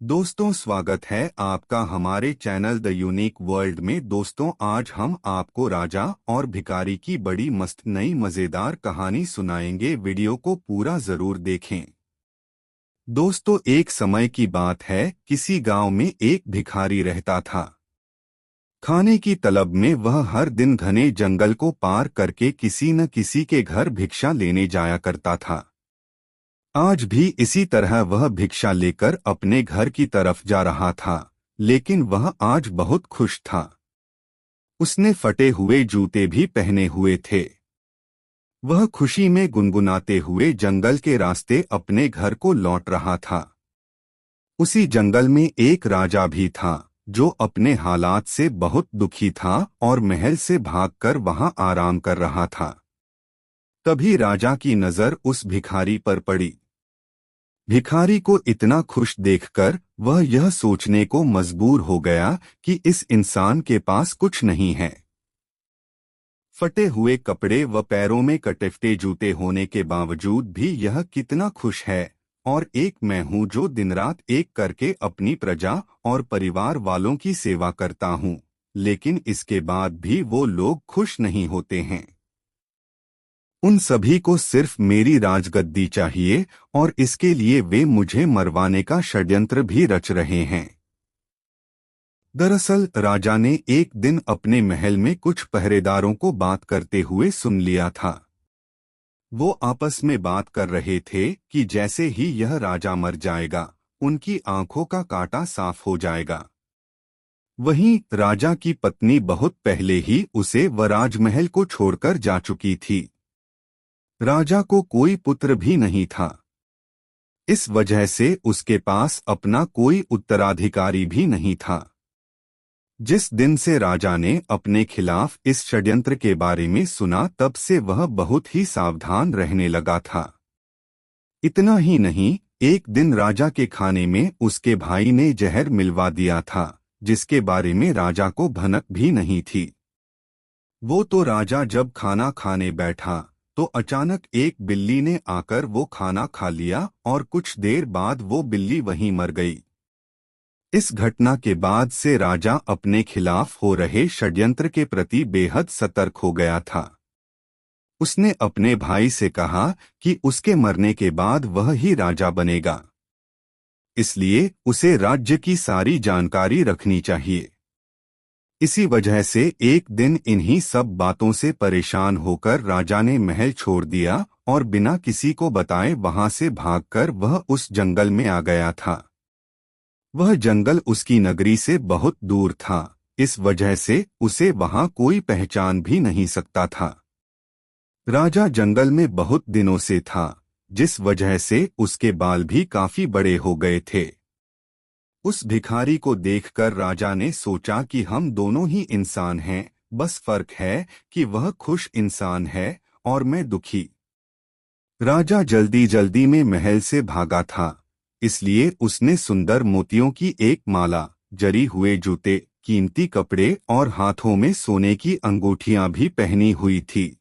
दोस्तों, स्वागत है आपका हमारे चैनल द यूनिक वर्ल्ड में। दोस्तों, आज हम आपको राजा और भिखारी की बड़ी मस्त नई मजेदार कहानी सुनाएंगे। वीडियो को पूरा जरूर देखें। दोस्तों, एक समय की बात है, किसी गांव में एक भिखारी रहता था। खाने की तलब में वह हर दिन घने जंगल को पार करके किसी न किसी के घर भिक्षा लेने जाया करता था। आज भी इसी तरह वह भिक्षा लेकर अपने घर की तरफ जा रहा था, लेकिन वह आज बहुत खुश था। उसने फटे हुए जूते भी पहने हुए थे। वह खुशी में गुनगुनाते हुए जंगल के रास्ते अपने घर को लौट रहा था। उसी जंगल में एक राजा भी था, जो अपने हालात से बहुत दुखी था और महल से भागकर वहां आराम कर रहा था। तभी राजा की नजर उस भिखारी पर पड़ी। भिखारी को इतना खुश देखकर वह यह सोचने को मजबूर हो गया कि इस इंसान के पास कुछ नहीं है। फटे हुए कपड़े व पैरों में कटे जूते होने के बावजूद भी यह कितना खुश है। और एक मैं हूँ जो दिन रात एक करके अपनी प्रजा और परिवार वालों की सेवा करता हूँ, लेकिन इसके बाद भी वो लोग खुश नहीं होते हैं। उन सभी को सिर्फ मेरी राजगद्दी चाहिए और इसके लिए वे मुझे मरवाने का षड्यंत्र भी रच रहे हैं। दरअसल राजा ने एक दिन अपने महल में कुछ पहरेदारों को बात करते हुए सुन लिया था। वो आपस में बात कर रहे थे कि जैसे ही यह राजा मर जाएगा, उनकी आंखों का कांटा साफ हो जाएगा। वहीं राजा की पत्नी बहुत पहले ही उसे व राजमहल को छोड़कर जा चुकी थी। राजा को कोई पुत्र भी नहीं था। इस वजह से उसके पास अपना कोई उत्तराधिकारी भी नहीं था। जिस दिन से राजा ने अपने खिलाफ इस षड्यंत्र के बारे में सुना, तब से वह बहुत ही सावधान रहने लगा था। इतना ही नहीं, एक दिन राजा के खाने में उसके भाई ने जहर मिलवा दिया था, जिसके बारे में राजा को भनक भी नहीं थी। वो तो राजा जब खाना खाने बैठा तो अचानक एक बिल्ली ने आकर वो खाना खा लिया और कुछ देर बाद वो बिल्ली वहीं मर गई। इस घटना के बाद से राजा अपने खिलाफ हो रहे षड्यंत्र के प्रति बेहद सतर्क हो गया था। उसने अपने भाई से कहा कि उसके मरने के बाद वह ही राजा बनेगा, इसलिए उसे राज्य की सारी जानकारी रखनी चाहिए। इसी वजह से एक दिन इन्हीं सब बातों से परेशान होकर राजा ने महल छोड़ दिया और बिना किसी को बताए वहां से भागकर वह उस जंगल में आ गया था। वह जंगल उसकी नगरी से बहुत दूर था, इस वजह से उसे वहां कोई पहचान भी नहीं सकता था। राजा जंगल में बहुत दिनों से था, जिस वजह से उसके बाल भी काफी बड़े हो गए थे। उस भिखारी को देखकर राजा ने सोचा कि हम दोनों ही इंसान हैं, बस फर्क है कि वह खुश इंसान है और मैं दुखी। राजा जल्दी जल्दी में महल से भागा था, इसलिए उसने सुंदर मोतियों की एक माला, जरी हुए जूते, कीमती कपड़े और हाथों में सोने की अंगूठियां भी पहनी हुई थी।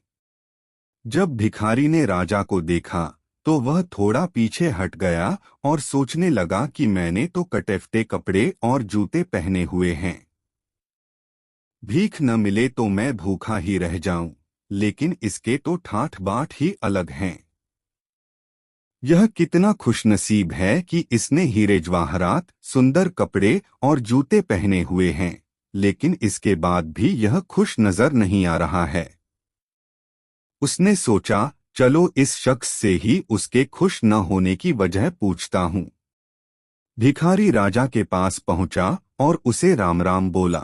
जब भिखारी ने राजा को देखा तो वह थोड़ा पीछे हट गया और सोचने लगा कि मैंने तो कटे कपड़े और जूते पहने हुए हैं। भीख न मिले तो मैं भूखा ही रह जाऊं, लेकिन इसके तो ठाठ बाट ही अलग हैं। यह कितना खुशनसीब है कि इसने हीरे जवाहरात, सुंदर कपड़े और जूते पहने हुए हैं, लेकिन इसके बाद भी यह खुश नजर नहीं आ रहा है। उसने सोचा, चलो इस शख्स से ही उसके खुश न होने की वजह पूछता हूँ। भिखारी राजा के पास पहुंचा और उसे राम राम बोला।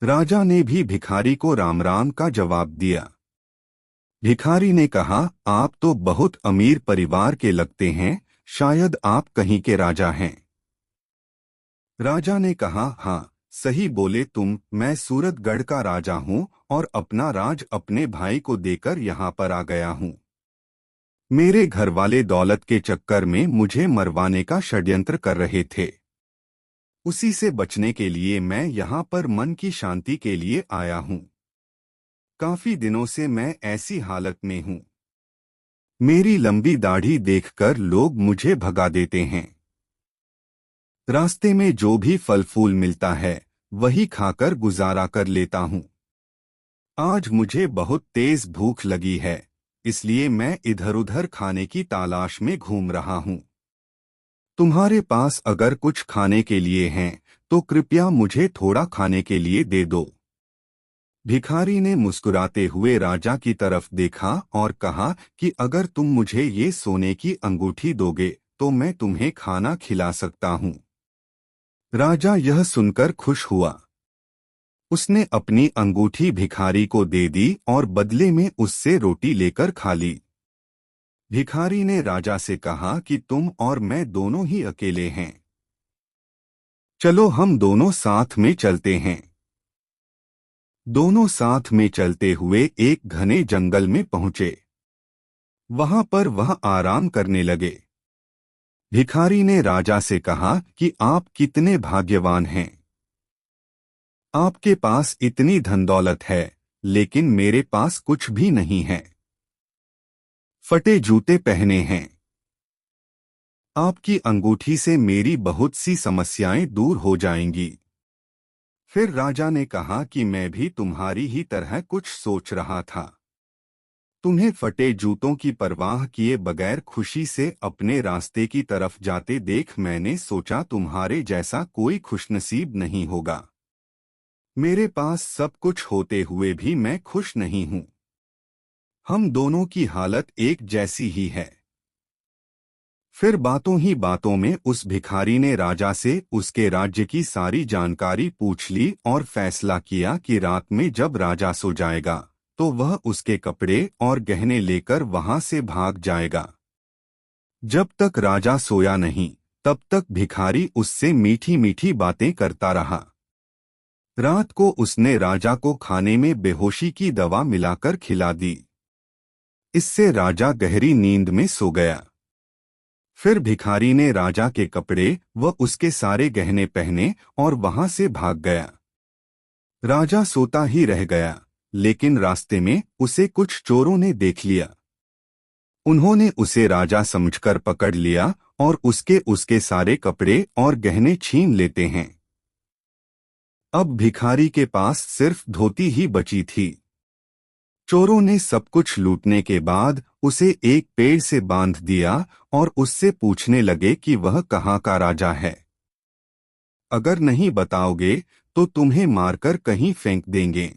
राजा ने भी भिखारी को राम राम का जवाब दिया। भिखारी ने कहा, आप तो बहुत अमीर परिवार के लगते हैं, शायद आप कहीं के राजा हैं। राजा ने कहा, हाँ सही बोले तुम, मैं सूरतगढ़ का राजा हूँ और अपना राज अपने भाई को देकर यहाँ पर आ गया हूँ। मेरे घरवाले दौलत के चक्कर में मुझे मरवाने का षड्यंत्र कर रहे थे। उसी से बचने के लिए मैं यहाँ पर मन की शांति के लिए आया हूँ। काफी दिनों से मैं ऐसी हालत में हूँ। मेरी लंबी दाढ़ी देखकर लोग मुझे भगा देते हैं। रास्ते में जो भी फल फूल मिलता है वही खाकर गुजारा कर लेता हूँ। आज मुझे बहुत तेज भूख लगी है, इसलिए मैं इधर उधर खाने की तलाश में घूम रहा हूँ। तुम्हारे पास अगर कुछ खाने के लिए हैं तो कृपया मुझे थोड़ा खाने के लिए दे दो। भिखारी ने मुस्कुराते हुए राजा की तरफ देखा और कहा कि अगर तुम मुझे ये सोने की अंगूठी दोगे तो मैं तुम्हें खाना खिला सकता हूँ। राजा यह सुनकर खुश हुआ। उसने अपनी अंगूठी भिखारी को दे दी और बदले में उससे रोटी लेकर खा ली। भिखारी ने राजा से कहा कि तुम और मैं दोनों ही अकेले हैं। चलो हम दोनों साथ में चलते हैं। दोनों साथ में चलते हुए एक घने जंगल में पहुंचे। वहां पर वह आराम करने लगे। भिखारी ने राजा से कहा कि आप कितने भाग्यवान हैं। आपके पास इतनी धन दौलत है, लेकिन मेरे पास कुछ भी नहीं है। फटे जूते पहने हैं। आपकी अंगूठी से मेरी बहुत सी समस्याएं दूर हो जाएंगी। फिर राजा ने कहा कि मैं भी तुम्हारी ही तरह कुछ सोच रहा था। तुम्हें फटे जूतों की परवाह किए बगैर खुशी से अपने रास्ते की तरफ जाते देख मैंने सोचा तुम्हारे जैसा कोई खुशनसीब नहीं होगा। मेरे पास सब कुछ होते हुए भी मैं खुश नहीं हूं। हम दोनों की हालत एक जैसी ही है। फिर बातों ही बातों में उस भिखारी ने राजा से उसके राज्य की सारी जानकारी पूछ ली और फैसला किया कि रात में जब राजा सो जाएगा तो वह उसके कपड़े और गहने लेकर वहां से भाग जाएगा। जब तक राजा सोया नहीं तब तक भिखारी उससे मीठी मीठी बातें करता रहा। रात को उसने राजा को खाने में बेहोशी की दवा मिलाकर खिला दी। इससे राजा गहरी नींद में सो गया। फिर भिखारी ने राजा के कपड़े व उसके सारे गहने पहने और वहां से भाग गया। राजा सोता ही रह गया, लेकिन रास्ते में उसे कुछ चोरों ने देख लिया। उन्होंने उसे राजा समझकर पकड़ लिया और उसके सारे कपड़े और गहने छीन लेते हैं। अब भिखारी के पास सिर्फ धोती ही बची थी। चोरों ने सब कुछ लूटने के बाद उसे एक पेड़ से बांध दिया और उससे पूछने लगे कि वह कहाँ का राजा है। अगर नहीं बताओगे तो तुम्हें मारकर कहीं फेंक देंगे।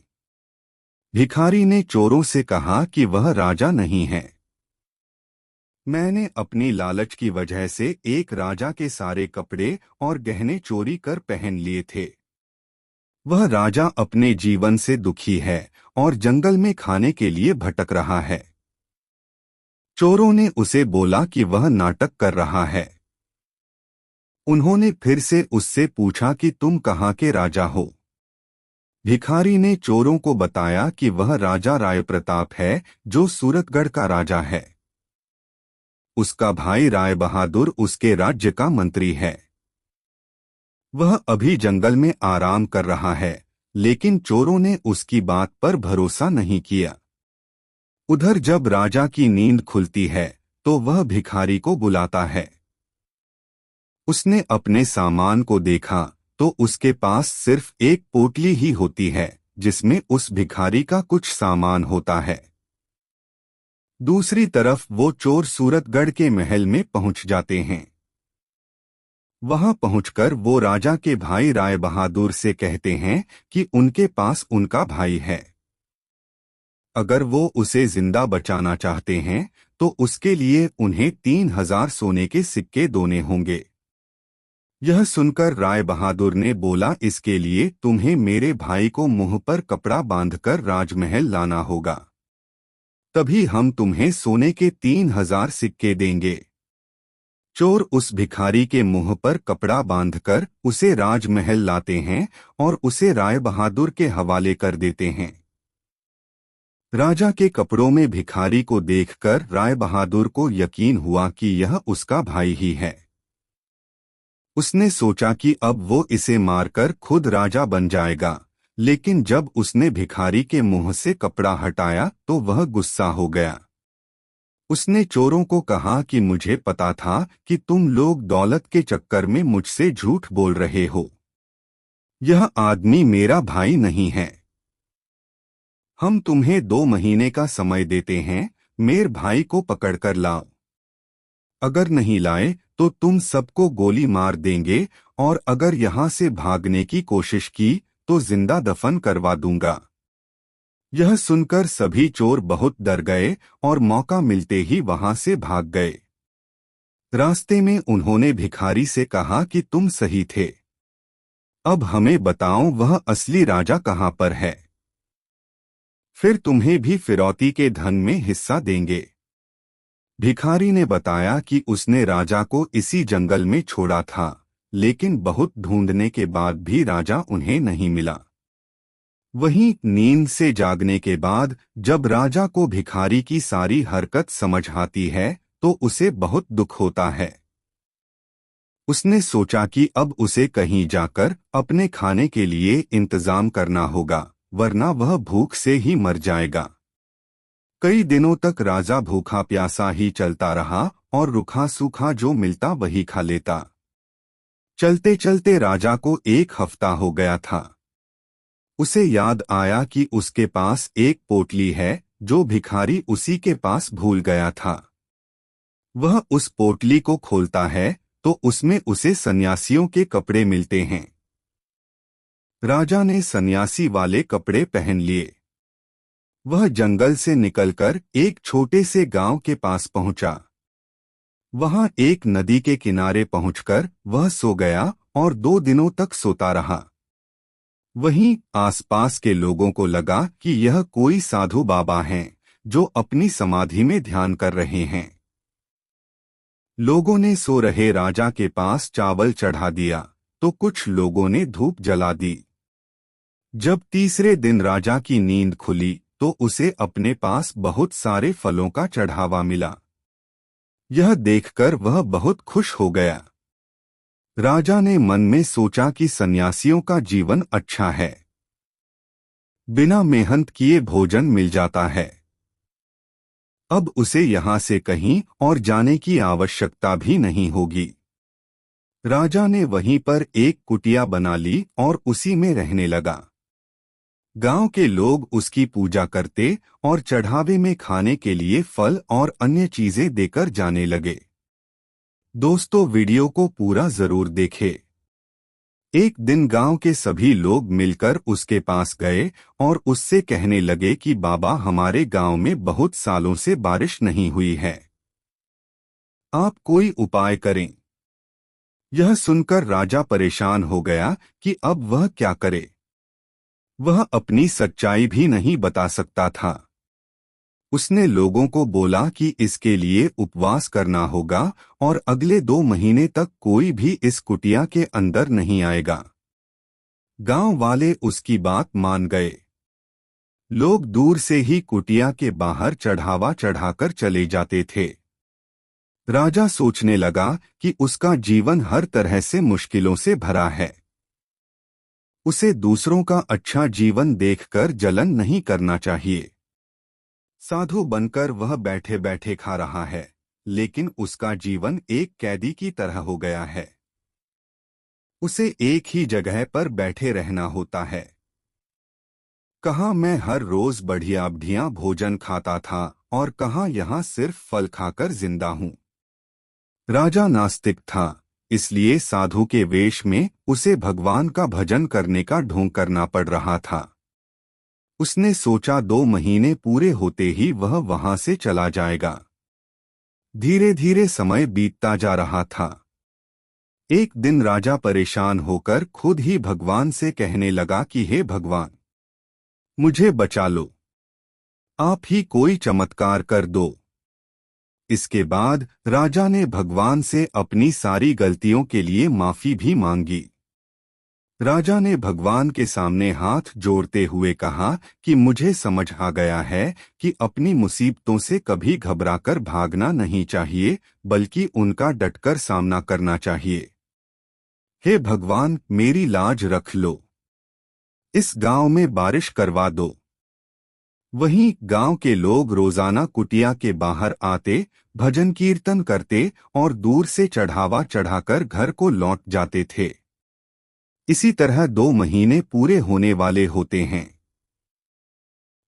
भिखारी ने चोरों से कहा कि वह राजा नहीं है। मैंने अपनी लालच की वजह से एक राजा के सारे कपड़े और गहने चोरी कर पहन लिए थे। वह राजा अपने जीवन से दुखी है और जंगल में खाने के लिए भटक रहा है। चोरों ने उसे बोला कि वह नाटक कर रहा है। उन्होंने फिर से उससे पूछा कि तुम कहाँ के राजा हो। भिखारी ने चोरों को बताया कि वह राजा राय प्रताप है, जो सूरतगढ़ का राजा है। उसका भाई राय बहादुर उसके राज्य का मंत्री है। वह अभी जंगल में आराम कर रहा है, लेकिन चोरों ने उसकी बात पर भरोसा नहीं किया। उधर जब राजा की नींद खुलती है तो वह भिखारी को बुलाता है। उसने अपने सामान को देखा तो उसके पास सिर्फ एक पोटली ही होती है, जिसमें उस भिखारी का कुछ सामान होता है। दूसरी तरफ वो चोर सूरतगढ़ के महल में पहुंच जाते हैं। वहां पहुंचकर वो राजा के भाई राय बहादुर से कहते हैं कि उनके पास उनका भाई है। अगर वो उसे जिंदा बचाना चाहते हैं तो उसके लिए उन्हें 3000 सोने के सिक्के दोने होंगे। यह सुनकर राय बहादुर ने बोला, इसके लिए तुम्हें मेरे भाई को मुंह पर कपड़ा बांधकर राजमहल लाना होगा, तभी हम तुम्हें सोने के 3000 सिक्के देंगे। चोर उस भिखारी के मुंह पर कपड़ा बांधकर उसे राजमहल लाते हैं और उसे राय बहादुर के हवाले कर देते हैं। राजा के कपड़ों में भिखारी को देखकर राय बहादुर को यकीन हुआ कि यह उसका भाई ही है। उसने सोचा कि अब वो इसे मारकर खुद राजा बन जाएगा, लेकिन जब उसने भिखारी के मुंह से कपड़ा हटाया तो वह गुस्सा हो गया। उसने चोरों को कहा कि मुझे पता था कि तुम लोग दौलत के चक्कर में मुझसे झूठ बोल रहे हो। यह आदमी मेरा भाई नहीं है। हम तुम्हें 2 महीने का समय देते हैं, मेरे भाई को पकड़कर लाओ। अगर नहीं लाए तो तुम सबको गोली मार देंगे, और अगर यहां से भागने की कोशिश की तो जिंदा दफन करवा दूंगा। यह सुनकर सभी चोर बहुत डर गए और मौका मिलते ही वहां से भाग गए। रास्ते में उन्होंने भिखारी से कहा कि तुम सही थे। अब हमें बताओ वह असली राजा कहाँ पर है, फिर तुम्हें भी फिरौती के धन में हिस्सा देंगे। भिखारी ने बताया कि उसने राजा को इसी जंगल में छोड़ा था, लेकिन बहुत ढूंढने के बाद भी राजा उन्हें नहीं मिला। वहीं नींद से जागने के बाद जब राजा को भिखारी की सारी हरकत समझ आती है तो उसे बहुत दुख होता है। उसने सोचा कि अब उसे कहीं जाकर अपने खाने के लिए इंतजाम करना होगा, वरना वह भूख से ही मर जाएगा। कई दिनों तक राजा भूखा प्यासा ही चलता रहा और रूखा सूखा जो मिलता वही खा लेता। चलते चलते राजा को 1 हफ्ता हो गया था। उसे याद आया कि उसके पास एक पोटली है जो भिखारी उसी के पास भूल गया था। वह उस पोटली को खोलता है तो उसमें उसे सन्यासियों के कपड़े मिलते हैं। राजा ने सन्यासी वाले कपड़े पहन लिए। वह जंगल से निकलकर एक छोटे से गांव के पास पहुंचा। वहां एक नदी के किनारे पहुंचकर वह सो गया और 2 दिनों तक सोता रहा। वहीं आसपास के लोगों को लगा कि यह कोई साधु बाबा हैं जो अपनी समाधि में ध्यान कर रहे हैं। लोगों ने सो रहे राजा के पास चावल चढ़ा दिया तो कुछ लोगों ने धूप जला दी। जब तीसरे दिन राजा की नींद खुली तो उसे अपने पास बहुत सारे फलों का चढ़ावा मिला। यह देखकर वह बहुत खुश हो गया। राजा ने मन में सोचा कि सन्यासियों का जीवन अच्छा है, बिना मेहनत किए भोजन मिल जाता है। अब उसे यहाँ से कहीं और जाने की आवश्यकता भी नहीं होगी। राजा ने वहीं पर एक कुटिया बना ली और उसी में रहने लगा। गांव के लोग उसकी पूजा करते और चढ़ावे में खाने के लिए फल और अन्य चीजें देकर जाने लगे। दोस्तों, वीडियो को पूरा जरूर देखें। एक दिन गांव के सभी लोग मिलकर उसके पास गए और उससे कहने लगे कि बाबा, हमारे गांव में बहुत सालों से बारिश नहीं हुई है, आप कोई उपाय करें। यह सुनकर राजा परेशान हो गया कि अब वह क्या करे। वह अपनी सच्चाई भी नहीं बता सकता था। उसने लोगों को बोला कि इसके लिए उपवास करना होगा और अगले 2 महीने तक कोई भी इस कुटिया के अंदर नहीं आएगा। गांव वाले उसकी बात मान गए। लोग दूर से ही कुटिया के बाहर चढ़ावा चढ़ाकर चले जाते थे। राजा सोचने लगा कि उसका जीवन हर तरह से मुश्किलों से भरा है। उसे दूसरों का अच्छा जीवन देखकर जलन नहीं करना चाहिए। साधु बनकर वह बैठे बैठे खा रहा है, लेकिन उसका जीवन एक कैदी की तरह हो गया है। उसे एक ही जगह पर बैठे रहना होता है। कहाँ मैं हर रोज बढ़िया बढ़िया भोजन खाता था और कहाँ यहाँ सिर्फ फल खाकर जिंदा हूँ। राजा नास्तिक था, इसलिए साधु के वेश में उसे भगवान का भजन करने का ढोंग करना पड़ रहा था। उसने सोचा 2 महीने पूरे होते ही वह वहां से चला जाएगा। धीरे धीरे समय बीतता जा रहा था। एक दिन राजा परेशान होकर खुद ही भगवान से कहने लगा कि हे भगवान, मुझे बचा लो, आप ही कोई चमत्कार कर दो। इसके बाद राजा ने भगवान से अपनी सारी गलतियों के लिए माफी भी मांगी। राजा ने भगवान के सामने हाथ जोड़ते हुए कहा कि मुझे समझ आ गया है कि अपनी मुसीबतों से कभी घबराकर भागना नहीं चाहिए, बल्कि उनका डटकर सामना करना चाहिए। हे भगवान, मेरी लाज रख लो, इस गांव में बारिश करवा दो। वहीं गांव के लोग रोजाना कुटिया के बाहर आते, भजन कीर्तन करते और दूर से चढ़ावा चढ़ाकर घर को लौट जाते थे। इसी तरह 2 महीने पूरे होने वाले होते हैं।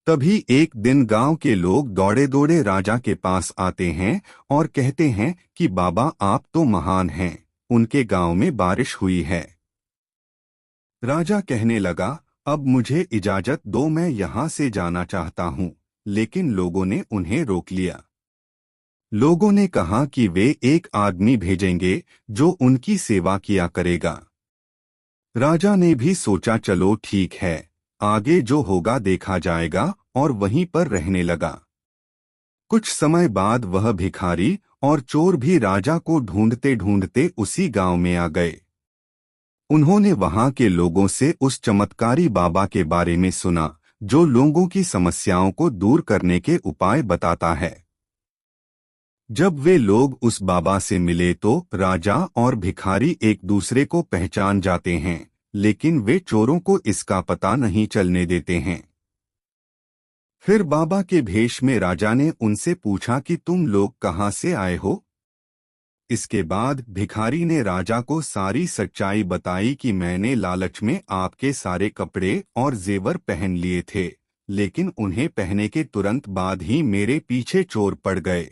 तभी एक दिन गांव के लोग दौड़े दौड़े राजा के पास आते हैं और कहते हैं कि बाबा आप तो महान हैं, उनके गांव में बारिश हुई है। राजा कहने लगा, अब मुझे इजाजत दो, मैं यहाँ से जाना चाहता हूँ। लेकिन लोगों ने उन्हें रोक लिया। लोगों ने कहा कि वे एक आदमी भेजेंगे जो उनकी सेवा किया करेगा। राजा ने भी सोचा चलो ठीक है, आगे जो होगा देखा जाएगा, और वहीं पर रहने लगा। कुछ समय बाद वह भिखारी और चोर भी राजा को ढूंढते ढूंढते उसी गांव में आ गए। उन्होंने वहां के लोगों से उस चमत्कारी बाबा के बारे में सुना जो लोगों की समस्याओं को दूर करने के उपाय बताता है। जब वे लोग उस बाबा से मिले तो राजा और भिखारी एक दूसरे को पहचान जाते हैं, लेकिन वे चोरों को इसका पता नहीं चलने देते हैं। फिर बाबा के भेष में राजा ने उनसे पूछा कि तुम लोग कहाँ से आए हो। इसके बाद भिखारी ने राजा को सारी सच्चाई बताई कि मैंने लालच में आपके सारे कपड़े और जेवर पहन लिए थे, लेकिन उन्हें पहनने के तुरंत बाद ही मेरे पीछे चोर पड़ गए।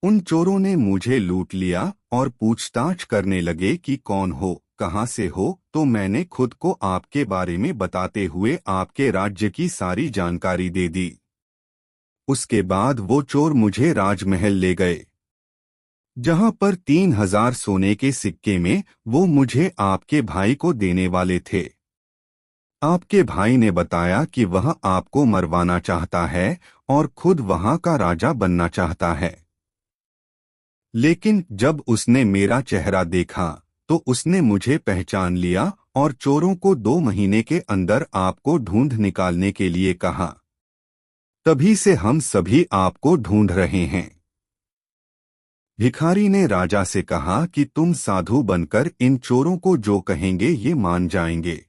उन चोरों ने मुझे लूट लिया और पूछताछ करने लगे कि कौन हो, कहाँ से हो, तो मैंने खुद को आपके बारे में बताते हुए आपके राज्य की सारी जानकारी दे दी। उसके बाद वो चोर मुझे राजमहल ले गए, जहां पर 3000 सोने के सिक्के में वो मुझे आपके भाई को देने वाले थे। आपके भाई ने बताया कि वह आपको मरवाना चाहता है और खुद वहां का राजा बनना चाहता है। लेकिन जब उसने मेरा चेहरा देखा तो उसने मुझे पहचान लिया और चोरों को 2 महीने के अंदर आपको ढूंढ निकालने के लिए कहा। तभी से हम सभी आपको ढूंढ रहे हैं। भिखारी ने राजा से कहा कि तुम साधु बनकर इन चोरों को जो कहेंगे ये मान जाएंगे।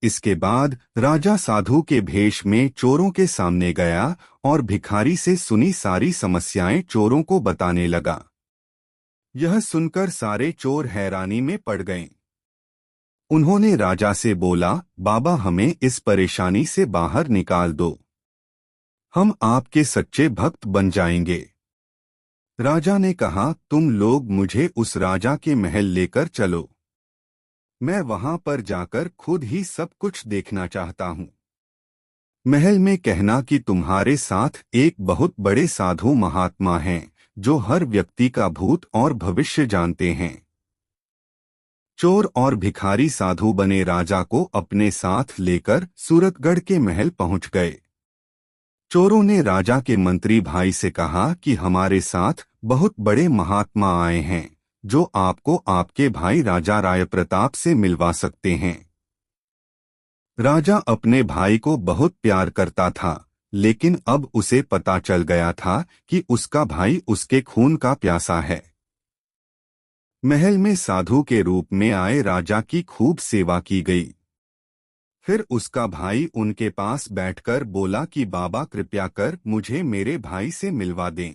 इसके बाद राजा साधु के भेष में चोरों के सामने गया और भिखारी से सुनी सारी समस्याएं चोरों को बताने लगा। यह सुनकर सारे चोर हैरानी में पड़ गए। उन्होंने राजा से बोला, बाबा हमें इस परेशानी से बाहर निकाल दो, हम आपके सच्चे भक्त बन जाएंगे। राजा ने कहा, तुम लोग मुझे उस राजा के महल लेकर चलो, मैं वहां पर जाकर खुद ही सब कुछ देखना चाहता हूँ। महल में कहना कि तुम्हारे साथ एक बहुत बड़े साधु महात्मा हैं जो हर व्यक्ति का भूत और भविष्य जानते हैं। चोर और भिखारी साधु बने राजा को अपने साथ लेकर सूरतगढ़ के महल पहुंच गए। चोरों ने राजा के मंत्री भाई से कहा कि हमारे साथ बहुत बड़े महात्मा आए हैं जो आपको आपके भाई राजा राय प्रताप से मिलवा सकते हैं। राजा अपने भाई को बहुत प्यार करता था, लेकिन अब उसे पता चल गया था कि उसका भाई उसके खून का प्यासा है। महल में साधु के रूप में आए राजा की खूब सेवा की गई। फिर उसका भाई उनके पास बैठकर बोला कि बाबा कृपया कर मुझे मेरे भाई से मिलवा दें।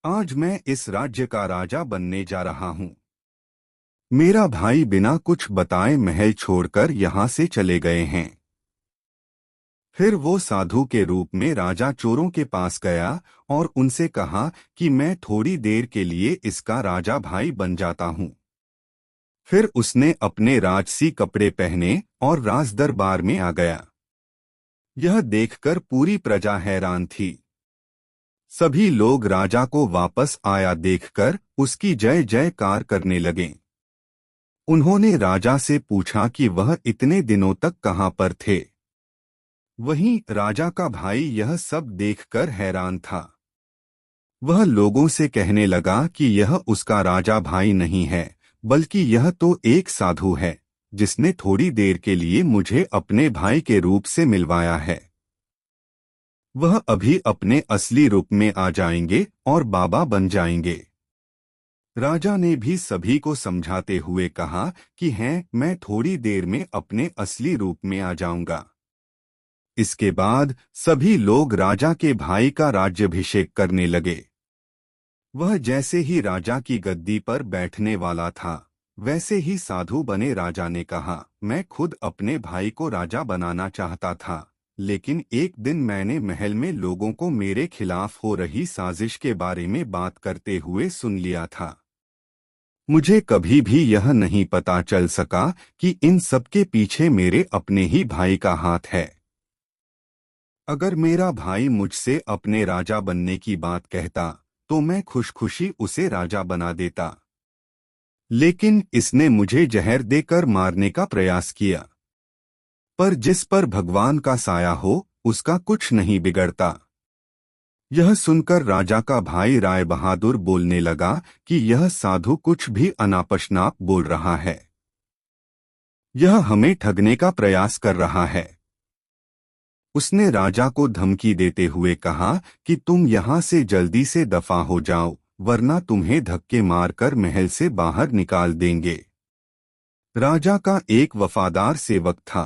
आज मैं इस राज्य का राजा बनने जा रहा हूँ। मेरा भाई बिना कुछ बताए महल छोड़कर यहाँ से चले गए हैं। फिर वो साधु के रूप में राजा चोरों के पास गया और उनसे कहा कि मैं थोड़ी देर के लिए इसका राजा भाई बन जाता हूँ। फिर उसने अपने राजसी कपड़े पहने और राज दरबार में आ गया। यह देखकर पूरी प्रजा हैरान थी। सभी लोग राजा को वापस आया देखकर उसकी जय जयकार करने लगे। उन्होंने राजा से पूछा कि वह इतने दिनों तक कहाँ पर थे। वहीं राजा का भाई यह सब देखकर हैरान था। वह लोगों से कहने लगा कि यह उसका राजा भाई नहीं है, बल्कि यह तो एक साधु है जिसने थोड़ी देर के लिए मुझे अपने भाई के रूप से मिलवाया है। वह अभी अपने असली रूप में आ जाएंगे और बाबा बन जाएंगे। राजा ने भी सभी को समझाते हुए कहा कि मैं थोड़ी देर में अपने असली रूप में आ जाऊंगा। इसके बाद सभी लोग राजा के भाई का राज्याभिषेक करने लगे। वह जैसे ही राजा की गद्दी पर बैठने वाला था, वैसे ही साधु बने राजा ने कहा, मैं खुद अपने भाई को राजा बनाना चाहता था, लेकिन एक दिन मैंने महल में लोगों को मेरे खिलाफ हो रही साजिश के बारे में बात करते हुए सुन लिया था। मुझे कभी भी यह नहीं पता चल सका कि इन सब के पीछे मेरे अपने ही भाई का हाथ है। अगर मेरा भाई मुझसे अपने राजा बनने की बात कहता तो मैं खुशी उसे राजा बना देता, लेकिन इसने मुझे जहर देकर मारने का प्रयास किया। पर जिस पर भगवान का साया हो, उसका कुछ नहीं बिगड़ता। यह सुनकर राजा का भाई राय बहादुर बोलने लगा कि यह साधु कुछ भी अनापशनाप बोल रहा है। यह हमें ठगने का प्रयास कर रहा है। उसने राजा को धमकी देते हुए कहा कि तुम यहाँ से जल्दी से दफा हो जाओ, वरना तुम्हें धक्के मारकर महल से बाहर निकाल देंगे। राजा का एक वफादार सेवक था।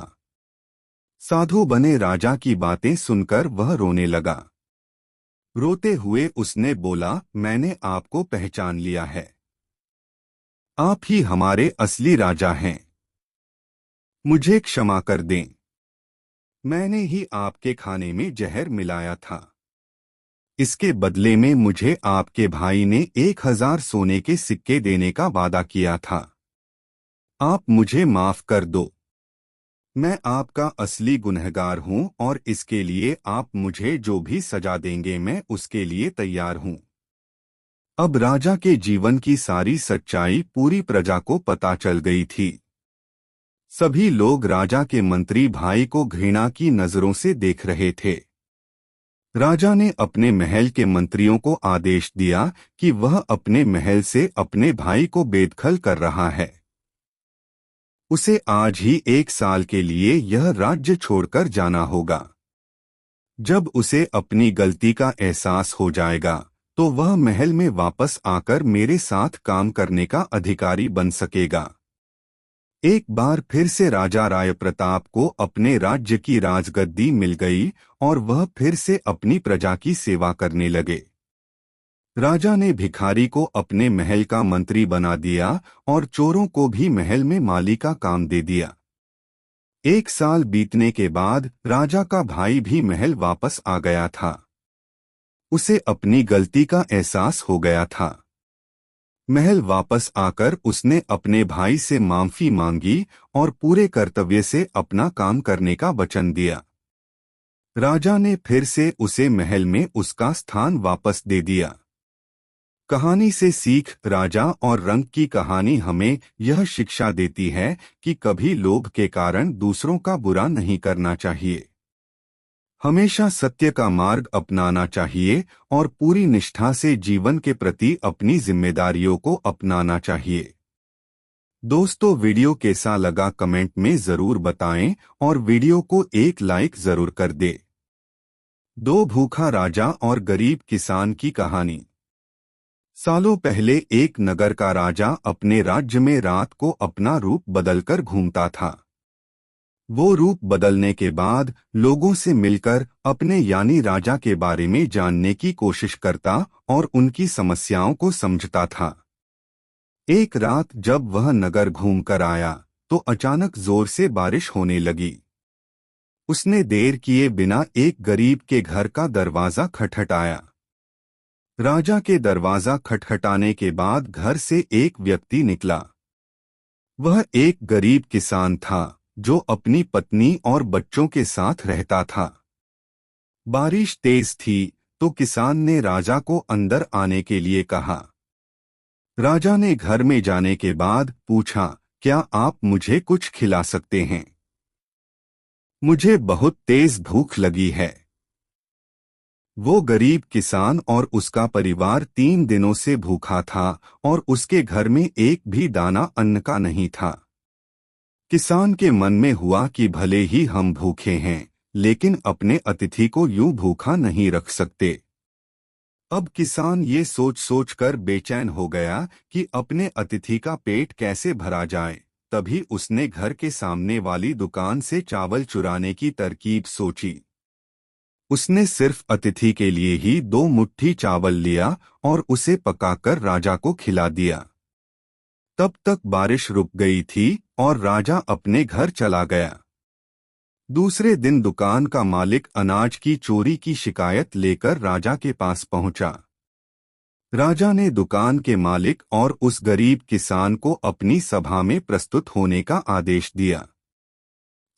साधु बने राजा की बातें सुनकर वह रोने लगा। रोते हुए उसने बोला, मैंने आपको पहचान लिया है। आप ही हमारे असली राजा हैं। मुझे क्षमा कर दें। मैंने ही आपके खाने में जहर मिलाया था। इसके बदले में मुझे आपके भाई ने 1000 सोने के सिक्के देने का वादा किया था। आप मुझे माफ कर दो। मैं आपका असली गुनहगार हूं और इसके लिए आप मुझे जो भी सजा देंगे मैं उसके लिए तैयार हूं। अब राजा के जीवन की सारी सच्चाई पूरी प्रजा को पता चल गई थी। सभी लोग राजा के मंत्री भाई को घृणा की नजरों से देख रहे थे। राजा ने अपने महल के मंत्रियों को आदेश दिया कि वह अपने महल से अपने भाई को बेदखल कर रहा है। उसे आज ही 1 साल के लिए यह राज्य छोड़कर जाना होगा। जब उसे अपनी गलती का एहसास हो जाएगा तो वह महल में वापस आकर मेरे साथ काम करने का अधिकारी बन सकेगा। एक बार फिर से राजा राय प्रताप को अपने राज्य की राजगद्दी मिल गई और वह फिर से अपनी प्रजा की सेवा करने लगे। राजा ने भिखारी को अपने महल का मंत्री बना दिया और चोरों को भी महल में माली का काम दे दिया। 1 साल बीतने के बाद राजा का भाई भी महल वापस आ गया था। उसे अपनी गलती का एहसास हो गया था। महल वापस आकर उसने अपने भाई से माफी मांगी और पूरे कर्तव्य से अपना काम करने का वचन दिया। राजा ने फिर से उसे महल में उसका स्थान वापस दे दिया। कहानी से सीख, राजा और रंक की कहानी हमें यह शिक्षा देती है कि कभी लोभ के कारण दूसरों का बुरा नहीं करना चाहिए। हमेशा सत्य का मार्ग अपनाना चाहिए और पूरी निष्ठा से जीवन के प्रति अपनी जिम्मेदारियों को अपनाना चाहिए। दोस्तों, वीडियो कैसा लगा कमेंट में जरूर बताएं और वीडियो को एक लाइक जरूर कर दे। 2 भूखा राजा और गरीब किसान की कहानी। सालों पहले एक नगर का राजा अपने राज्य में रात को अपना रूप बदलकर घूमता था। वो रूप बदलने के बाद लोगों से मिलकर अपने यानी राजा के बारे में जानने की कोशिश करता और उनकी समस्याओं को समझता था। एक रात जब वह नगर घूमकर आया तो अचानक जोर से बारिश होने लगी। उसने देर किए बिना एक गरीब के घर का दरवाजा खटखटाया। राजा के दरवाजा खटखटाने के बाद घर से एक व्यक्ति निकला। वह एक गरीब किसान था जो अपनी पत्नी और बच्चों के साथ रहता था। बारिश तेज थी तो किसान ने राजा को अंदर आने के लिए कहा। राजा ने घर में जाने के बाद पूछा, क्या आप मुझे कुछ खिला सकते हैं? मुझे बहुत तेज भूख लगी है। वो गरीब किसान और उसका परिवार 3 दिनों से भूखा था और उसके घर में एक भी दाना अन्न का नहीं था। किसान के मन में हुआ कि भले ही हम भूखे हैं, लेकिन अपने अतिथि को यूं भूखा नहीं रख सकते। अब किसान ये सोच कर बेचैन हो गया कि अपने अतिथि का पेट कैसे भरा जाए। तभी उसने घर के सामने वाली दुकान से चावल चुराने की तरकीब सोची। उसने सिर्फ अतिथि के लिए ही 2 मुट्ठी चावल लिया और उसे पकाकर राजा को खिला दिया। तब तक बारिश रुक गई थी और राजा अपने घर चला गया। दूसरे दिन दुकान का मालिक अनाज की चोरी की शिकायत लेकर राजा के पास पहुंचा। राजा ने दुकान के मालिक और उस गरीब किसान को अपनी सभा में प्रस्तुत होने का आदेश दिया।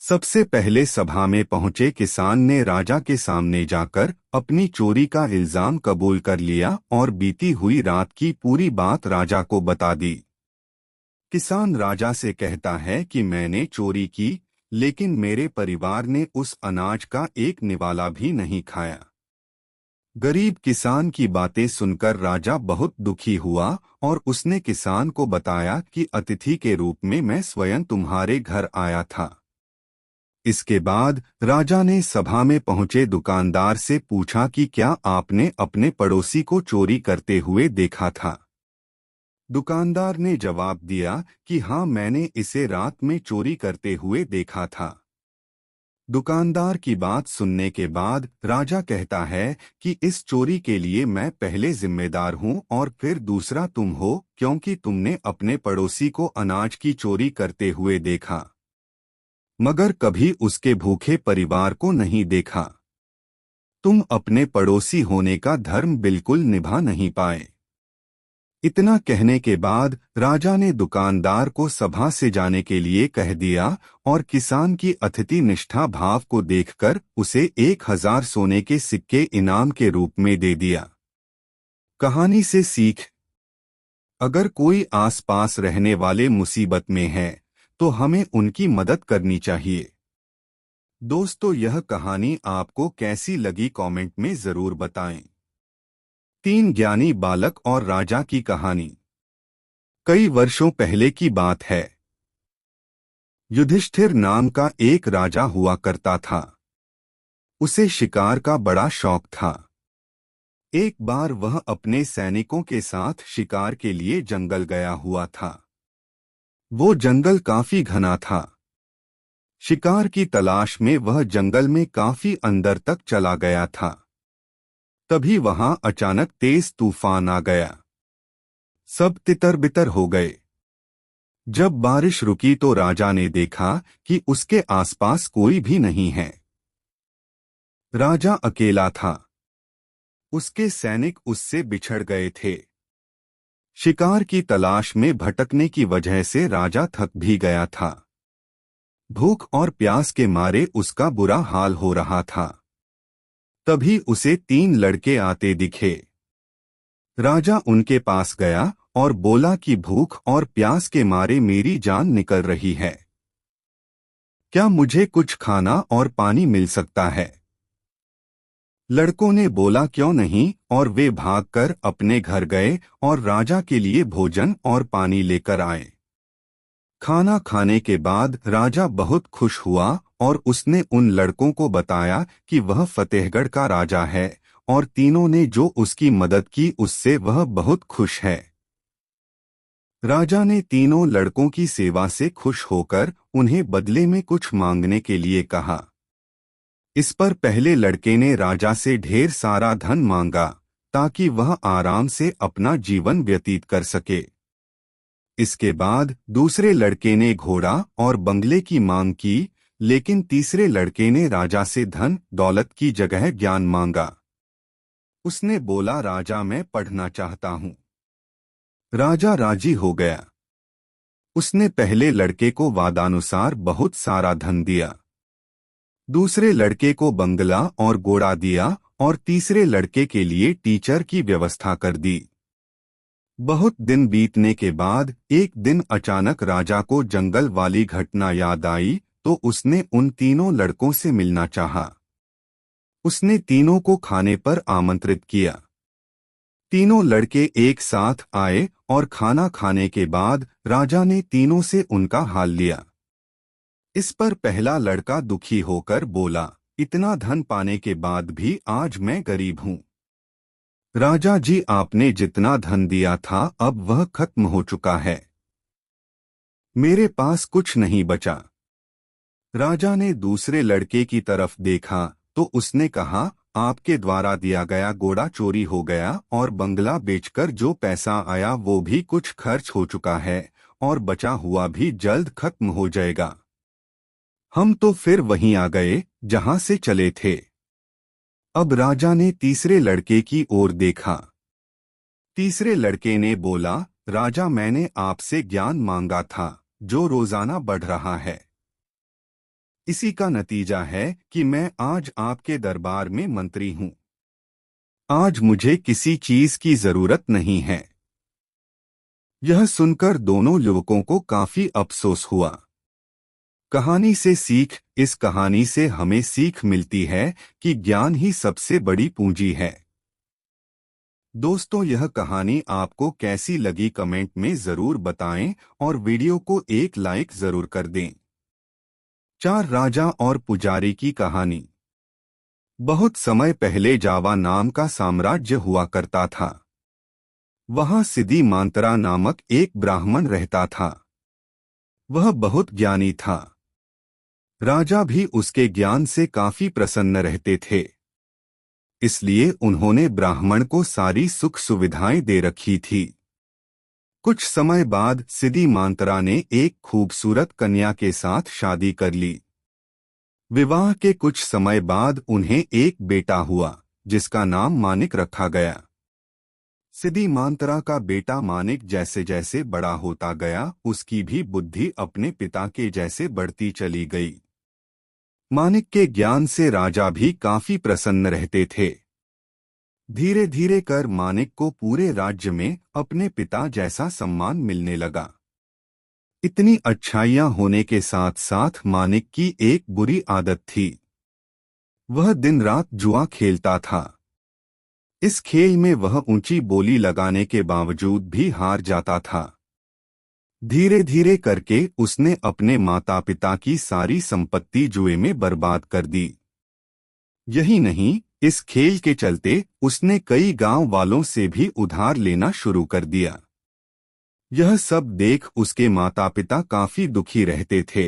सबसे पहले सभा में पहुंचे किसान ने राजा के सामने जाकर अपनी चोरी का इल्जाम कबूल कर लिया और बीती हुई रात की पूरी बात राजा को बता दी। किसान राजा से कहता है कि मैंने चोरी की, लेकिन मेरे परिवार ने उस अनाज का एक निवाला भी नहीं खाया। गरीब किसान की बातें सुनकर राजा बहुत दुखी हुआ और उसने किसान को बताया कि अतिथि के रूप में मैं स्वयं तुम्हारे घर आया था। इसके बाद राजा ने सभा में पहुंचे दुकानदार से पूछा कि क्या आपने अपने पड़ोसी को चोरी करते हुए देखा था। दुकानदार ने जवाब दिया कि हाँ, मैंने इसे रात में चोरी करते हुए देखा था। दुकानदार की बात सुनने के बाद राजा कहता है कि इस चोरी के लिए मैं पहले जिम्मेदार हूं और फिर दूसरा तुम हो, क्योंकि तुमने अपने पड़ोसी को अनाज की चोरी करते हुए देखा, मगर कभी उसके भूखे परिवार को नहीं देखा। तुम अपने पड़ोसी होने का धर्म बिल्कुल निभा नहीं पाए। इतना कहने के बाद राजा ने दुकानदार को सभा से जाने के लिए कह दिया और किसान की अतिथि निष्ठा भाव को देखकर उसे 1000 सोने के सिक्के इनाम के रूप में दे दिया। कहानी से सीख: अगर कोई आसपास रहने वाले मुसीबत में है तो हमें उनकी मदद करनी चाहिए। दोस्तों, यह कहानी आपको कैसी लगी कमेंट में जरूर बताएं। 3 ज्ञानी बालक और राजा की कहानी। कई वर्षों पहले की बात है। युधिष्ठिर नाम का एक राजा हुआ करता था। उसे शिकार का बड़ा शौक था। एक बार वह अपने सैनिकों के साथ शिकार के लिए जंगल गया हुआ था। वो जंगल काफी घना था। शिकार की तलाश में वह जंगल में काफी अंदर तक चला गया था। तभी वहां अचानक तेज तूफान आ गया। सब तितर-बितर हो गए। जब बारिश रुकी तो राजा ने देखा कि उसके आसपास कोई भी नहीं है। राजा अकेला था। उसके सैनिक उससे बिछड़ गए थे। शिकार की तलाश में भटकने की वजह से राजा थक भी गया था। भूख और प्यास के मारे उसका बुरा हाल हो रहा था। तभी उसे 3 लड़के आते दिखे। राजा उनके पास गया और बोला कि भूख और प्यास के मारे मेरी जान निकल रही है। क्या मुझे कुछ खाना और पानी मिल सकता है? लड़कों ने बोला क्यों नहीं, और वे भागकर अपने घर गए और राजा के लिए भोजन और पानी लेकर आए। खाना खाने के बाद राजा बहुत खुश हुआ और उसने उन लड़कों को बताया कि वह फतेहगढ़ का राजा है और तीनों ने जो उसकी मदद की उससे वह बहुत खुश है। राजा ने तीनों लड़कों की सेवा से खुश होकर उन्हें बदले में कुछ मांगने के लिए कहा। इस पर पहले लड़के ने राजा से ढेर सारा धन मांगा ताकि वह आराम से अपना जीवन व्यतीत कर सके। इसके बाद दूसरे लड़के ने घोड़ा और बंगले की मांग की, लेकिन तीसरे लड़के ने राजा से धन दौलत की जगह ज्ञान मांगा। उसने बोला, राजा मैं पढ़ना चाहता हूँ। राजा राजी हो गया। उसने पहले लड़के को वादानुसार बहुत सारा धन दिया, दूसरे लड़के को बंगला और घोड़ा दिया और तीसरे लड़के के लिए टीचर की व्यवस्था कर दी। बहुत दिन बीतने के बाद एक दिन अचानक राजा को जंगल वाली घटना याद आई तो उसने उन तीनों लड़कों से मिलना चाहा। उसने तीनों को खाने पर आमंत्रित किया। तीनों लड़के एक साथ आए और खाना खाने के बाद राजा ने तीनों से उनका हाल लिया। इस पर पहला लड़का दुखी होकर बोला, इतना धन पाने के बाद भी आज मैं गरीब हूँ। राजा जी, आपने जितना धन दिया था अब वह खत्म हो चुका है। मेरे पास कुछ नहीं बचा। राजा ने दूसरे लड़के की तरफ देखा तो उसने कहा, आपके द्वारा दिया गया घोड़ा चोरी हो गया और बंगला बेचकर जो पैसा आया वो भी कुछ खर्च हो चुका है और बचा हुआ भी जल्द खत्म हो जाएगा। हम तो फिर वहीं आ गए जहां से चले थे। अब राजा ने तीसरे लड़के की ओर देखा। तीसरे लड़के ने बोला, राजा मैंने आपसे ज्ञान मांगा था जो रोजाना बढ़ रहा है। इसी का नतीजा है कि मैं आज आपके दरबार में मंत्री हूं। आज मुझे किसी चीज की जरूरत नहीं है। यह सुनकर दोनों युवकों को काफी अफसोस हुआ। कहानी से सीख। इस कहानी से हमें सीख मिलती है कि ज्ञान ही सबसे बड़ी पूंजी है। दोस्तों, यह कहानी आपको कैसी लगी कमेंट में जरूर बताएं और वीडियो को एक लाइक जरूर कर दें। 4 राजा और पुजारी की कहानी। बहुत समय पहले जावा नाम का साम्राज्य हुआ करता था। वहां सिद्धि मांत्रा नामक एक ब्राह्मण रहता था। वह बहुत ज्ञानी था। राजा भी उसके ज्ञान से काफी प्रसन्न रहते थे। इसलिए उन्होंने ब्राह्मण को सारी सुख सुविधाएं दे रखी थी। कुछ समय बाद सिद्धि मांत्रा ने एक खूबसूरत कन्या के साथ शादी कर ली। विवाह के कुछ समय बाद उन्हें एक बेटा हुआ जिसका नाम मानिक रखा गया। सिद्धि मांत्रा का बेटा मानिक जैसे जैसे बड़ा होता गया उसकी भी बुद्धि अपने पिता के जैसे बढ़ती चली गई। मानिक के ज्ञान से राजा भी काफी प्रसन्न रहते थे। धीरे धीरे कर मानिक को पूरे राज्य में अपने पिता जैसा सम्मान मिलने लगा। इतनी अच्छाइयां होने के साथ साथ मानिक की एक बुरी आदत थी। वह दिन रात जुआ खेलता था। इस खेल में वह ऊंची बोली लगाने के बावजूद भी हार जाता था। धीरे धीरे करके उसने अपने माता पिता की सारी संपत्ति जुए में बर्बाद कर दी। यही नहीं, इस खेल के चलते उसने कई गांव वालों से भी उधार लेना शुरू कर दिया। यह सब देख उसके माता पिता काफी दुखी रहते थे।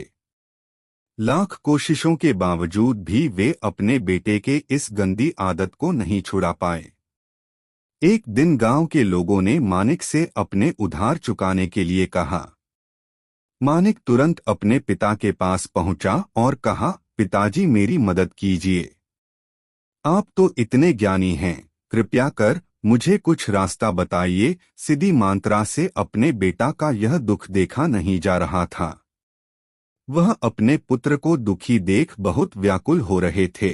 लाख कोशिशों के बावजूद भी वे अपने बेटे के इस गंदी आदत को नहीं छुड़ा पाए। एक दिन गांव के लोगों ने मानिक से अपने उधार चुकाने के लिए कहा। मानिक तुरंत अपने पिता के पास पहुंचा और कहा, पिताजी मेरी मदद कीजिए। आप तो इतने ज्ञानी हैं, कृपया कर मुझे कुछ रास्ता बताइए। सिद्धि मांत्रा से अपने बेटा का यह दुख देखा नहीं जा रहा था। वह अपने पुत्र को दुखी देख बहुत व्याकुल हो रहे थे।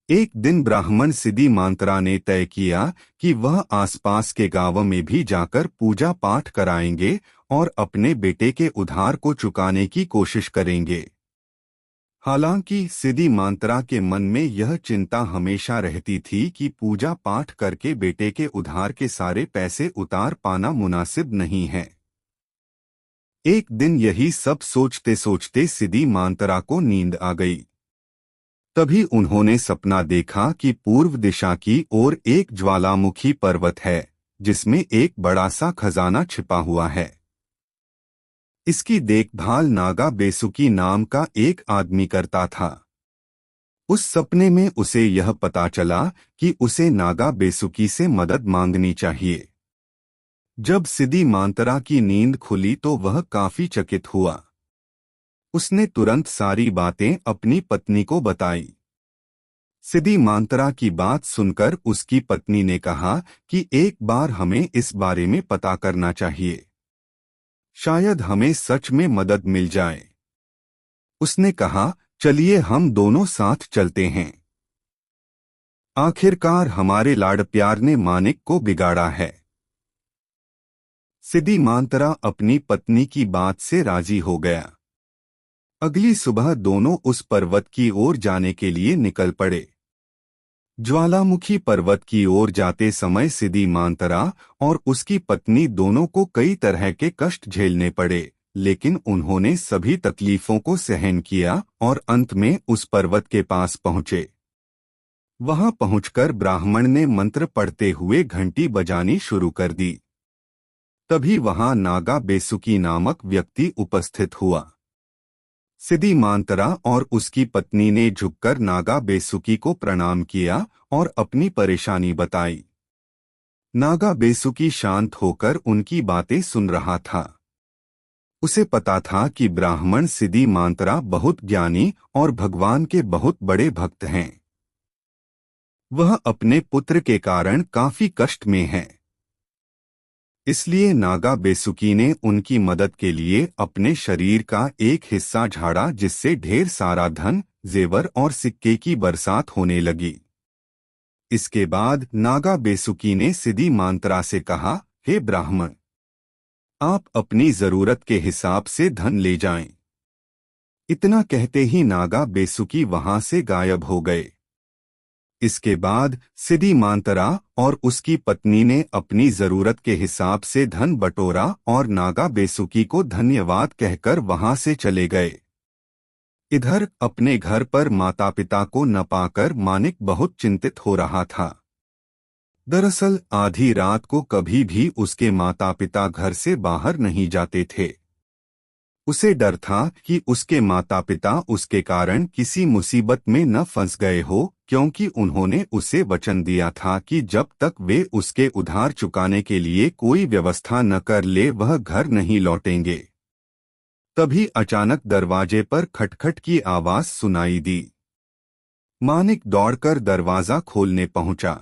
एक दिन ब्राह्मण सिद्धि मांत्रा ने तय किया कि वह आसपास के गांवों में भी जाकर पूजा पाठ कराएंगे और अपने बेटे के उधार को चुकाने की कोशिश करेंगे। हालांकि सिद्धि मांत्रा के मन में यह चिंता हमेशा रहती थी कि पूजा पाठ करके बेटे के उधार के सारे पैसे उतार पाना मुनासिब नहीं है। एक दिन यही सब सोचते सोचते सिद्धि मांत्रा को नींद आ गई। तभी उन्होंने सपना देखा कि पूर्व दिशा की ओर एक ज्वालामुखी पर्वत है जिसमें एक बड़ा सा खजाना छिपा हुआ है। इसकी देखभाल नागा बेसुकी नाम का एक आदमी करता था। उस सपने में उसे यह पता चला कि उसे नागा बेसुकी से मदद मांगनी चाहिए। जब सिद्धि मांत्रा की नींद खुली तो वह काफी चकित हुआ। उसने तुरंत सारी बातें अपनी पत्नी को बताई। सिद्धि मांत्रा की बात सुनकर उसकी पत्नी ने कहा कि एक बार हमें इस बारे में पता करना चाहिए। शायद हमें सच में मदद मिल जाए। उसने कहा, चलिए हम दोनों साथ चलते हैं। आखिरकार हमारे लाड़ प्यार ने मानिक को बिगाड़ा है। सिद्धि मांत्रा अपनी पत्नी की बात से राजी हो गया। अगली सुबह दोनों उस पर्वत की ओर जाने के लिए निकल पड़े। ज्वालामुखी पर्वत की ओर जाते समय सिद्धि मांत्रा और उसकी पत्नी दोनों को कई तरह के कष्ट झेलने पड़े, लेकिन उन्होंने सभी तकलीफों को सहन किया और अंत में उस पर्वत के पास पहुंचे। वहां पहुंचकर ब्राह्मण ने मंत्र पढ़ते हुए घंटी बजानी शुरू कर दी। तभी वहां नागा बेसुकी नामक व्यक्ति उपस्थित हुआ। सिद्धि मांतरा और उसकी पत्नी ने झुककर नागा बेसुकी को प्रणाम किया और अपनी परेशानी बताई। नागा बेसुकी शांत होकर उनकी बातें सुन रहा था। उसे पता था कि ब्राह्मण सिद्धि मांतरा बहुत ज्ञानी और भगवान के बहुत बड़े भक्त हैं। वह अपने पुत्र के कारण काफी कष्ट में है। इसलिए नागा बेसुकी ने उनकी मदद के लिए अपने शरीर का एक हिस्सा झाड़ा, जिससे ढेर सारा धन, जेवर और सिक्के की बरसात होने लगी। इसके बाद नागा बेसुकी ने सिद्धि मांतरा से कहा, हे ब्राह्मण, आप अपनी जरूरत के हिसाब से धन ले जाएं। इतना कहते ही नागा बेसुकी वहां से गायब हो गए। इसके बाद सिद्धि मांतरा और उसकी पत्नी ने अपनी जरूरत के हिसाब से धन बटोरा और नागा बेसुकी को धन्यवाद कहकर वहां से चले गए। इधर अपने घर पर माता पिता को न पाकर मानिक बहुत चिंतित हो रहा था। दरअसल आधी रात को कभी भी उसके माता पिता घर से बाहर नहीं जाते थे। उसे डर था कि उसके माता पिता उसके कारण किसी मुसीबत में न फंस गए हो, क्योंकि उन्होंने उसे वचन दिया था कि जब तक वे उसके उधार चुकाने के लिए कोई व्यवस्था न कर ले वह घर नहीं लौटेंगे। तभी अचानक दरवाजे पर खटखट की आवाज सुनाई दी। मानिक दौड़कर दरवाजा खोलने पहुंचा।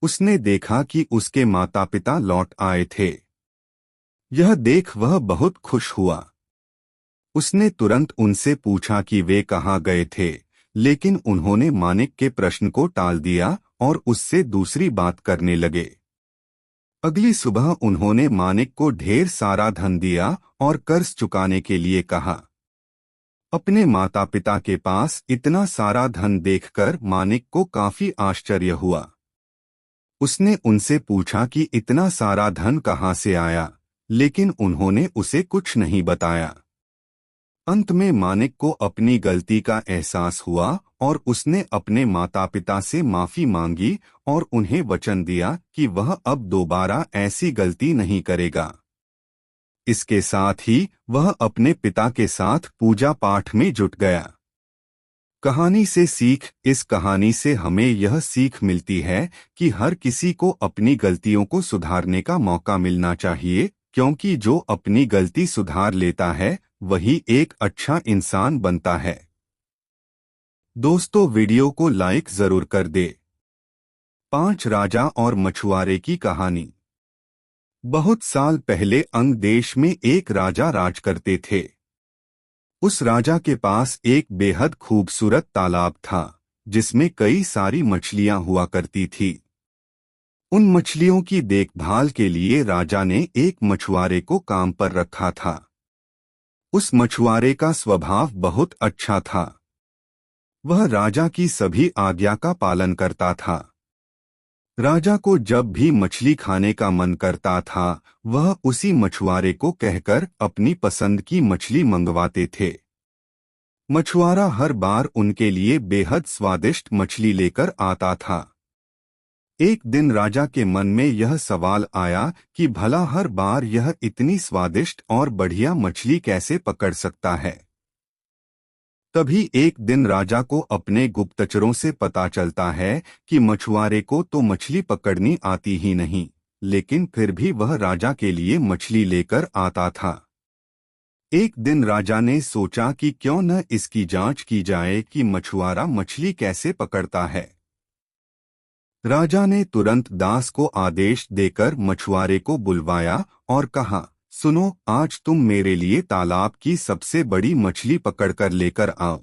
उसने देखा कि उसके माता पिता लौट आए थे। यह देख वह बहुत खुश हुआ। उसने तुरंत उनसे पूछा कि वे कहाँ गए थे, लेकिन उन्होंने मानिक के प्रश्न को टाल दिया और उससे दूसरी बात करने लगे। अगली सुबह उन्होंने मानिक को ढेर सारा धन दिया और कर्ज चुकाने के लिए कहा। अपने माता पिता के पास इतना सारा धन देखकर मानिक को काफी आश्चर्य हुआ। उसने उनसे पूछा कि इतना सारा धन कहाँ से आया, लेकिन उन्होंने उसे कुछ नहीं बताया। अंत में मानिक को अपनी गलती का एहसास हुआ और उसने अपने माता पिता से माफी मांगी और उन्हें वचन दिया कि वह अब दोबारा ऐसी गलती नहीं करेगा। इसके साथ ही वह अपने पिता के साथ पूजा पाठ में जुट गया। कहानी से सीख। इस कहानी से हमें यह सीख मिलती है कि हर किसी को अपनी गलतियों को सुधारने का मौका मिलना चाहिए, क्योंकि जो अपनी गलती सुधार लेता है वही एक अच्छा इंसान बनता है। दोस्तों, वीडियो को लाइक जरूर कर दे। 5 राजा और मछुआरे की कहानी। बहुत साल पहले अंग देश में एक राजा राज करते थे। उस राजा के पास एक बेहद खूबसूरत तालाब था, जिसमें कई सारी मछलियां हुआ करती थी। उन मछलियों की देखभाल के लिए राजा ने एक मछुआरे को काम पर रखा था। उस मछुआरे का स्वभाव बहुत अच्छा था। वह राजा की सभी आज्ञा का पालन करता था। राजा को जब भी मछली खाने का मन करता था, वह उसी मछुआरे को कहकर अपनी पसंद की मछली मंगवाते थे। मछुआरा हर बार उनके लिए बेहद स्वादिष्ट मछली लेकर आता था। एक दिन राजा के मन में यह सवाल आया कि भला हर बार यह इतनी स्वादिष्ट और बढ़िया मछली कैसे पकड़ सकता है। तभी एक दिन राजा को अपने गुप्तचरों से पता चलता है कि मछुआरे को तो मछली पकड़नी आती ही नहीं, लेकिन फिर भी वह राजा के लिए मछली लेकर आता था। एक दिन राजा ने सोचा कि क्यों न इसकी जांच की जाए कि मछुआरा मछली कैसे पकड़ता है। राजा ने तुरंत दास को आदेश देकर मछुआरे को बुलवाया और कहा, सुनो, आज तुम मेरे लिए तालाब की सबसे बड़ी मछली पकड़कर लेकर आओ।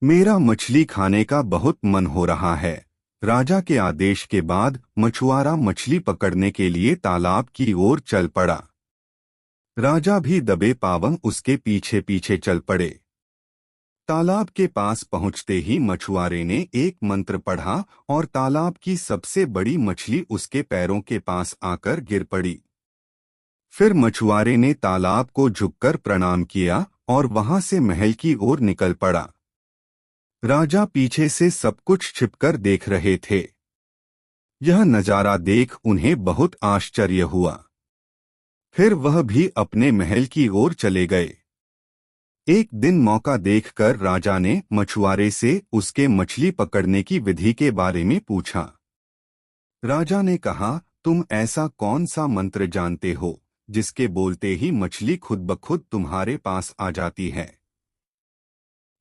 मेरा मछली खाने का बहुत मन हो रहा है। राजा के आदेश के बाद मछुआरा मछली पकड़ने के लिए तालाब की ओर चल पड़ा। राजा भी दबे पांव उसके पीछे पीछे चल पड़े। तालाब के पास पहुंचते ही मछुआरे ने एक मंत्र पढ़ा और तालाब की सबसे बड़ी मछली उसके पैरों के पास आकर गिर पड़ी। फिर मछुआरे ने तालाब को झुककर प्रणाम किया और वहां से महल की ओर निकल पड़ा। राजा पीछे से सब कुछ छिपकर देख रहे थे। यह नजारा देख उन्हें बहुत आश्चर्य हुआ। फिर वह भी अपने महल की ओर चले गए। एक दिन मौका देखकर राजा ने मछुआरे से उसके मछली पकड़ने की विधि के बारे में पूछा। राजा ने कहा, तुम ऐसा कौन सा मंत्र जानते हो जिसके बोलते ही मछली खुद ब खुद तुम्हारे पास आ जाती है?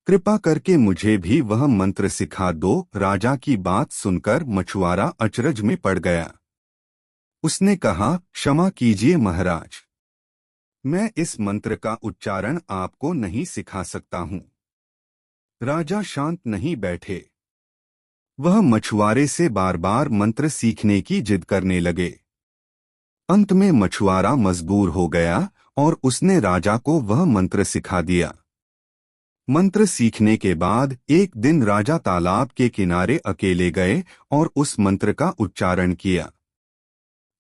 कृपा करके मुझे भी वह मंत्र सिखा दो। राजा की बात सुनकर मछुआरा अचरज में पड़ गया। उसने कहा, क्षमा कीजिए महाराज, मैं इस मंत्र का उच्चारण आपको नहीं सिखा सकता हूँ। राजा शांत नहीं बैठे। वह मछुआरे से बार बार मंत्र सीखने की जिद करने लगे। अंत में मछुआरा मजबूर हो गया और उसने राजा को वह मंत्र सिखा दिया। मंत्र सीखने के बाद एक दिन राजा तालाब के किनारे अकेले गए और उस मंत्र का उच्चारण किया।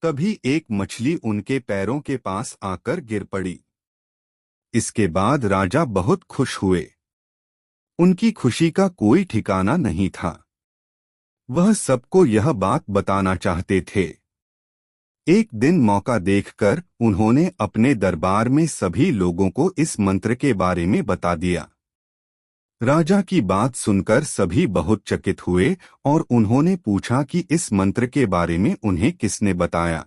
तभी एक मछली उनके पैरों के पास आकर गिर पड़ी। इसके बाद राजा बहुत खुश हुए। उनकी खुशी का कोई ठिकाना नहीं था। वह सबको यह बात बताना चाहते थे। एक दिन मौका देखकर उन्होंने अपने दरबार में सभी लोगों को इस मंत्र के बारे में बता दिया। राजा की बात सुनकर सभी बहुत चकित हुए और उन्होंने पूछा कि इस मंत्र के बारे में उन्हें किसने बताया।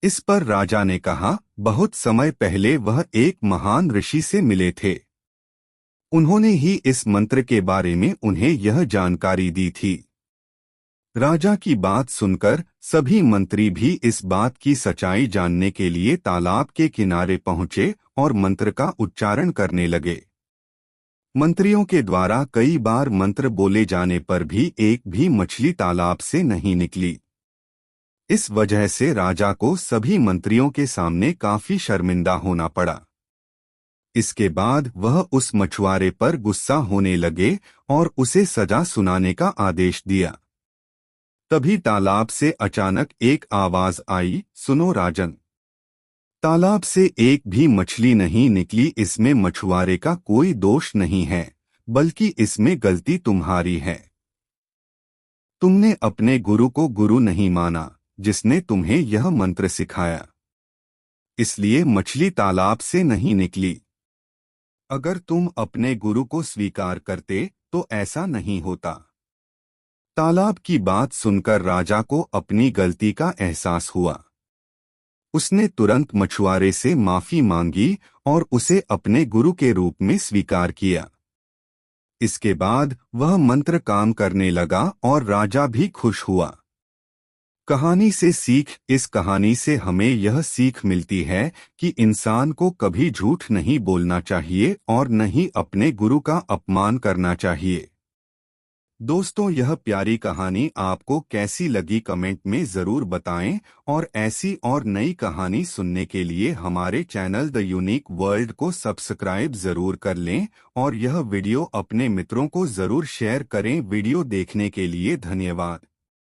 इस पर राजा ने कहा, बहुत समय पहले वह एक महान ऋषि से मिले थे। उन्होंने ही इस मंत्र के बारे में उन्हें यह जानकारी दी थी। राजा की बात सुनकर सभी मंत्री भी इस बात की सच्चाई जानने के लिए तालाब के किनारे पहुंचे और मंत्र का उच्चारण करने लगे। मंत्रियों के द्वारा कई बार मंत्र बोले जाने पर भी एक भी मछली तालाब से नहीं निकली। इस वजह से राजा को सभी मंत्रियों के सामने काफी शर्मिंदा होना पड़ा। इसके बाद वह उस मछुआरे पर गुस्सा होने लगे और उसे सजा सुनाने का आदेश दिया। तभी तालाब से अचानक एक आवाज आई, सुनो राजन, तालाब से एक भी मछली नहीं निकली। इसमें मछुआरे का कोई दोष नहीं है, बल्कि इसमें गलती तुम्हारी है। तुमने अपने गुरु को गुरु नहीं माना जिसने तुम्हें यह मंत्र सिखाया, इसलिए मछली तालाब से नहीं निकली। अगर तुम अपने गुरु को स्वीकार करते तो ऐसा नहीं होता। तालाब की बात सुनकर राजा को अपनी गलती का एहसास हुआ। उसने तुरंत मछुआरे से माफी मांगी और उसे अपने गुरु के रूप में स्वीकार किया। इसके बाद वह मंत्र काम करने लगा और राजा भी खुश हुआ। कहानी से सीख। इस कहानी से हमें यह सीख मिलती है कि इंसान को कभी झूठ नहीं बोलना चाहिए और न ही अपने गुरु का अपमान करना चाहिए। दोस्तों, यह प्यारी कहानी आपको कैसी लगी कमेंट में ज़रूर बताएं और ऐसी और नई कहानी सुनने के लिए हमारे चैनल द यूनिक वर्ल्ड को सब्सक्राइब ज़रूर कर लें और यह वीडियो अपने मित्रों को ज़रूर शेयर करें। वीडियो देखने के लिए धन्यवाद।